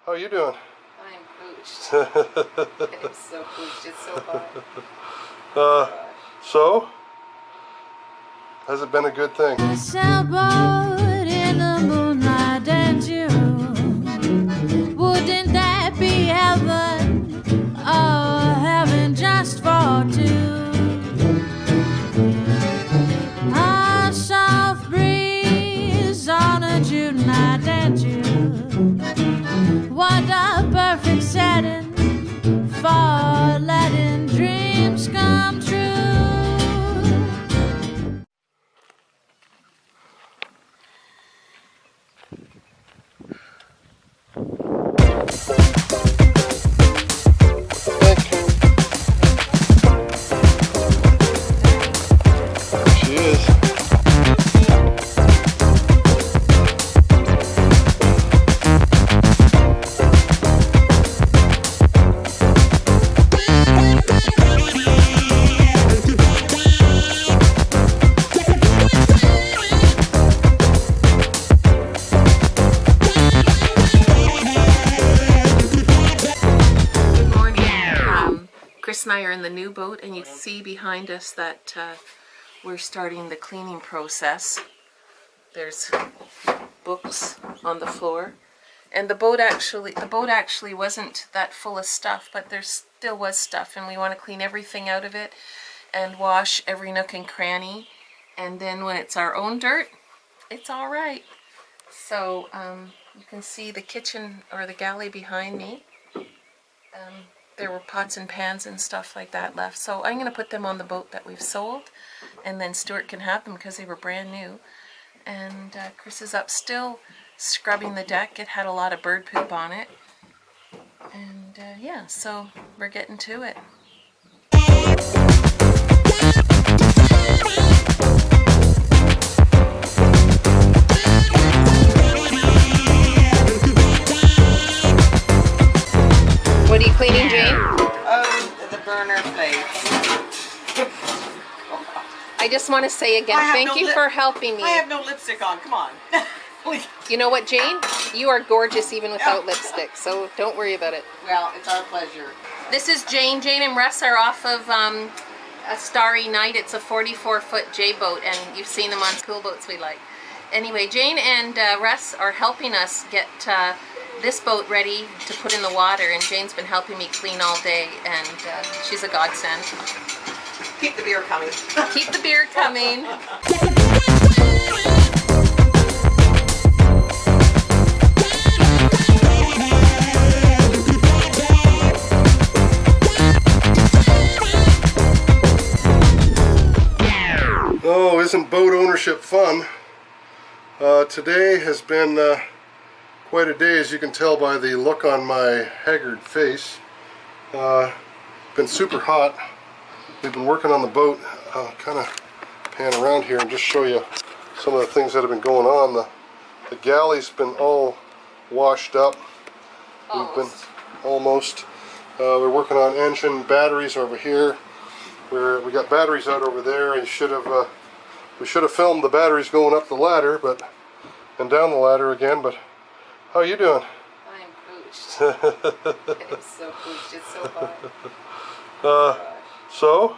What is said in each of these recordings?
How you doing? I'm pooched. I'm so pooched. It's so hot. So? Has it been a good thing? A sailboat in the moonlight and June. Wouldn't that be heaven? Oh, heaven just for two. A soft breeze on a June night and June. What a perfect setting for letting dreams come true. She is. Chris and I are in the new boat, and you see behind us that we're starting the cleaning process. There's books on the floor, and the boat actually wasn't that full of stuff, but there still was stuff, and we want to clean everything out of it and wash every nook and cranny, and then when it's our own dirt, it's all right. So you can see the kitchen or the galley behind me. There were pots and pans and stuff like that left. So I'm going to put them on the boat that we've sold, and then Stuart can have them because they were brand new. And Chris is up still scrubbing the deck. It had a lot of bird poop on it. And yeah, so we're getting to it. What are you cleaning, Jane? The burner plates. I just want to say again, thank you for helping me. I have no lipstick on, come on. You know what, Jane? You are gorgeous even without lipstick, so don't worry about it. Well, it's our pleasure. This is Jane. Jane and Russ are off of a Starry Night. It's a 44-foot J-boat, and you've seen them on school boats we like. Anyway, Jane and Russ are helping us get this boat ready to put in the water, and Jane's been helping me clean all day, and she's a godsend. Keep the beer coming. Keep the beer coming. Oh, isn't boat ownership fun? Today has been quite a day, as you can tell by the look on my haggard face. Been super hot. We've been working on the boat. I'll kind of pan around here and just show you some of the things that have been going on. The galley's been all washed up. Almost. We're working on engine batteries over here. We got batteries out over there. We should have filmed the batteries going up the ladder, and down the ladder again. But how you doing? I'm pooched. I'm so pooched. It's so hot. So,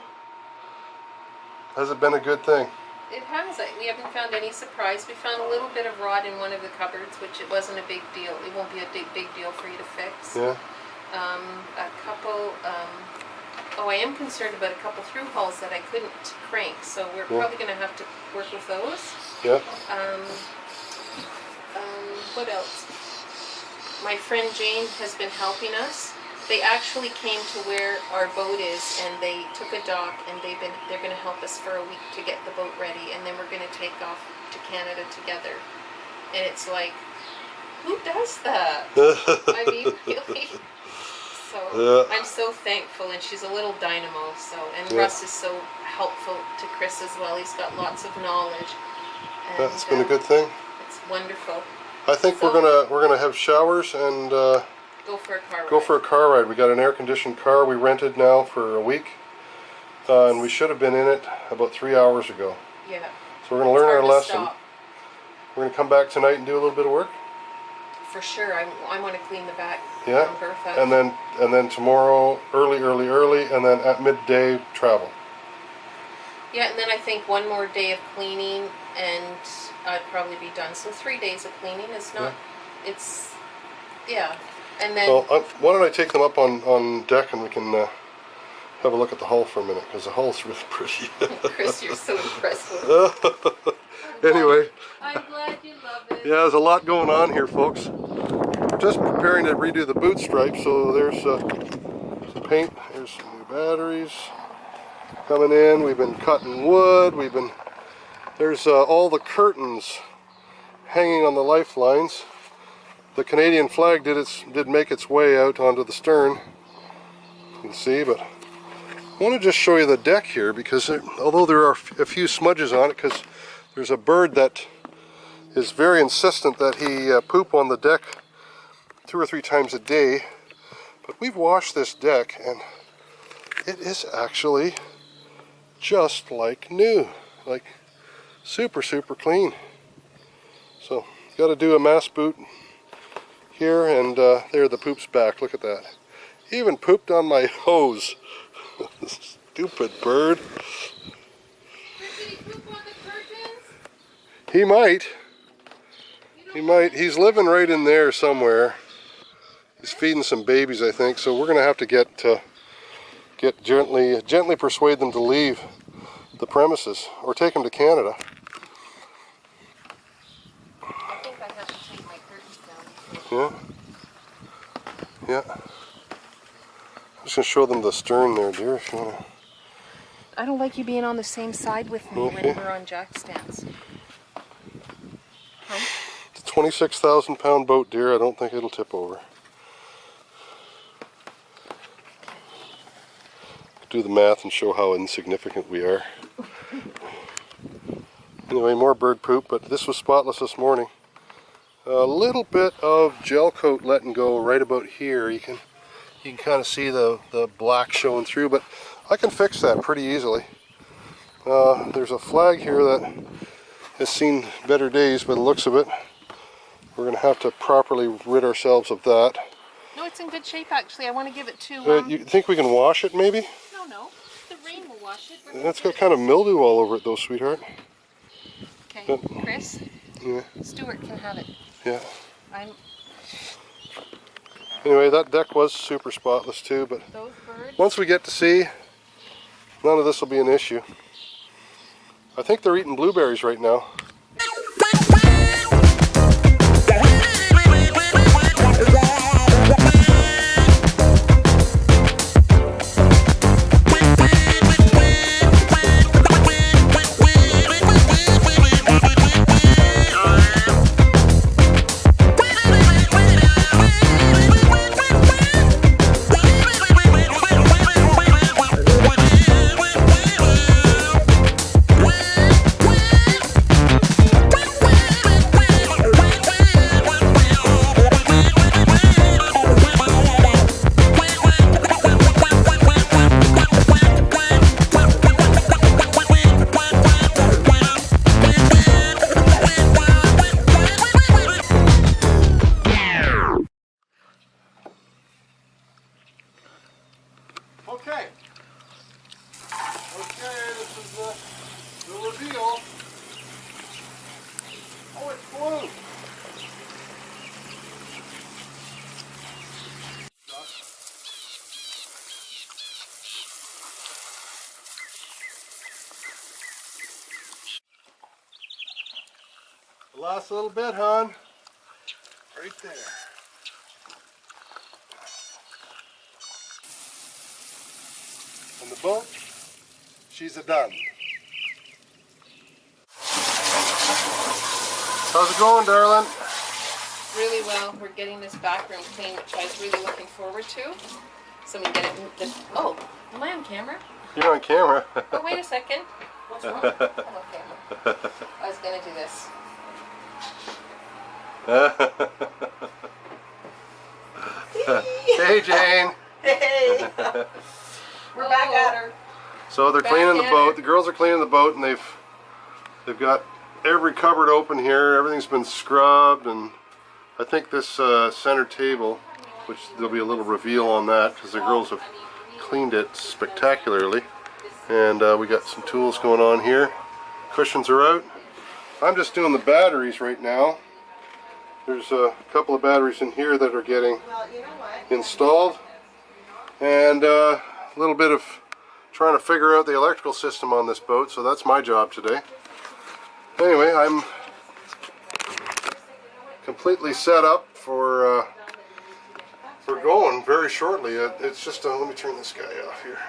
has it been a good thing? It has. We haven't found any surprise. We found a little bit of rot in one of the cupboards, which it wasn't a big deal. It won't be a big deal for you to fix. Yeah. A couple. I am concerned about a couple through hulls that I couldn't crank, so we're probably going to have to work with those. Yeah. What else? My friend Jane has been helping us. They actually came to where our boat is, and they took a dock, and they're going to help us for a week to get the boat ready, and then we're going to take off to Canada together. And it's like, who does that? I mean, really. So I'm so thankful, and she's a little dynamo. So, and Russ is so helpful to Chris as well. He's got lots of knowledge. And, That's been a good thing. It's wonderful. I think we're gonna have showers and go for a car ride. Go for a car ride. We got an air-conditioned car we rented now for a week, and we should have been in it about 3 hours ago. Yeah. So we're gonna learn our lesson. Stop. We're gonna come back tonight and do a little bit of work. for sure. I want to clean the back Yeah. from Bertha. And then tomorrow, early, and then at midday, travel. Yeah, and then I think one more day of cleaning and I'd probably be done. So 3 days of cleaning is not, it's, yeah. And then, Well, why don't I take them up on deck and we can have a look at the hull for a minute, because the hull's really pretty. Chris, you're so impressed with it. Anyway. I'm glad you love it. Yeah, there's a lot going on here, folks. Just preparing to redo the boot stripe, so there's some paint, here's some new batteries coming in. We've been cutting wood, there's all the curtains hanging on the lifelines. The Canadian flag did make its way out onto the stern, you can see, but I want to just show you the deck here, because although there are a few smudges on it, because there's a bird that is very insistent that he poop on the deck 2 or 3 times a day. But we've washed this deck and it is actually just like new, like super clean. So got to do a mass boot here, and there the poop's back. Look at that. He even pooped on my hose. Stupid bird. He might. He's living right in there somewhere. He's feeding some babies, I think. So we're going to have to get gently persuade them to leave the premises or take them to Canada. I think I have to take my curtains down. Yeah. I'm just going to show them the stern there, dear, if you want to. I don't like you being on the same side with me when we're on jack stands. It's a 26,000 pound boat, dear. I don't think it'll tip over. Do the math and show how insignificant we are. Anyway, more bird poop, but this was spotless this morning. A little bit of gel coat letting go right about here. You can kind of see the black showing through, but I can fix that pretty easily. There's a flag here that has seen better days by the looks of it. We're going to have to properly rid ourselves of that. No, it's in good shape actually. I want to give it to... You think we can wash it maybe? No. The rain will wash it. It's got kind of mildew all over it though, sweetheart. Okay, Chris? Yeah. Stuart can have it. Yeah. I'm... Anyway, that deck was super spotless too, but Those birds... once we get to sea, none of this will be an issue. I think they're eating blueberries right now. Okay, this is the reveal. Oh, it's blue. The last little bit, hon. Right there. And the boat, she's a done. How's it going, darling? Really well. We're getting this back room clean, which I was really looking forward to. So we can get it... Oh, am I on camera? You're on camera. Oh, wait a second. What's wrong? I'm on camera. I was going to do this. Hey, Jane. Hey! We're back at her. So they're Back cleaning the at boat. her. The girls are cleaning the boat, and they've got every cupboard open here. Everything's been scrubbed, and I think this center table, which there'll be a little reveal on that because the girls have cleaned it spectacularly. And we got some tools going on here. Cushions are out. I'm just doing the batteries right now. There's a couple of batteries in here that are getting installed. And a little bit of trying to figure out the electrical system on this boat, so that's my job today. Anyway, I'm completely set up for going very shortly. It's just let me turn this guy off here.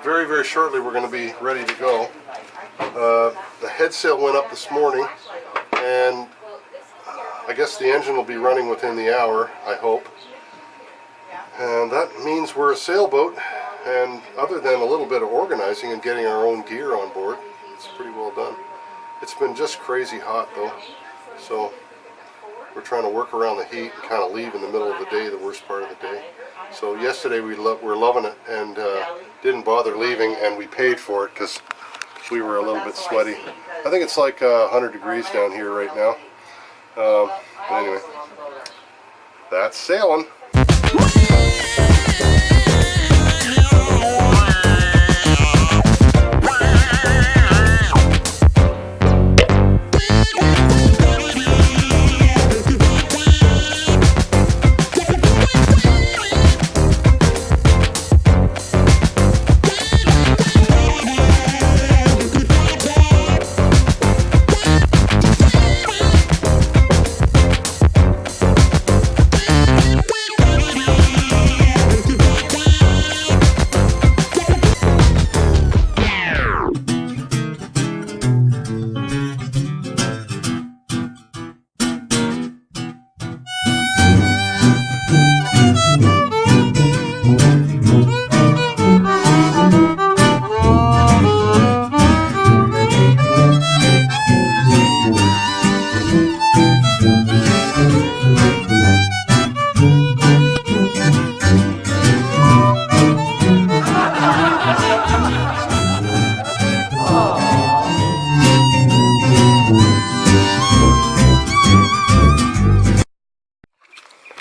Very, very shortly we're going to be ready to go. The head sail went up this morning, and I guess the engine will be running within the hour, I hope. And that means we're a sailboat, and other than a little bit of organizing and getting our own gear on board, it's pretty well done. It's been just crazy hot though, so we're trying to work around the heat and kind of leave in the middle of the day, the worst part of the day. So yesterday we were loving it and didn't bother leaving, and we paid for it because we were a little bit sweaty. I think it's like 100 degrees down here right now. But anyway, that's sailing.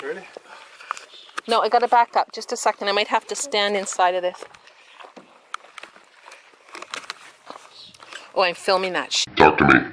Ready? No, I gotta back up just a second. I might have to stand inside of this. Oh, I'm filming that. Talk to me.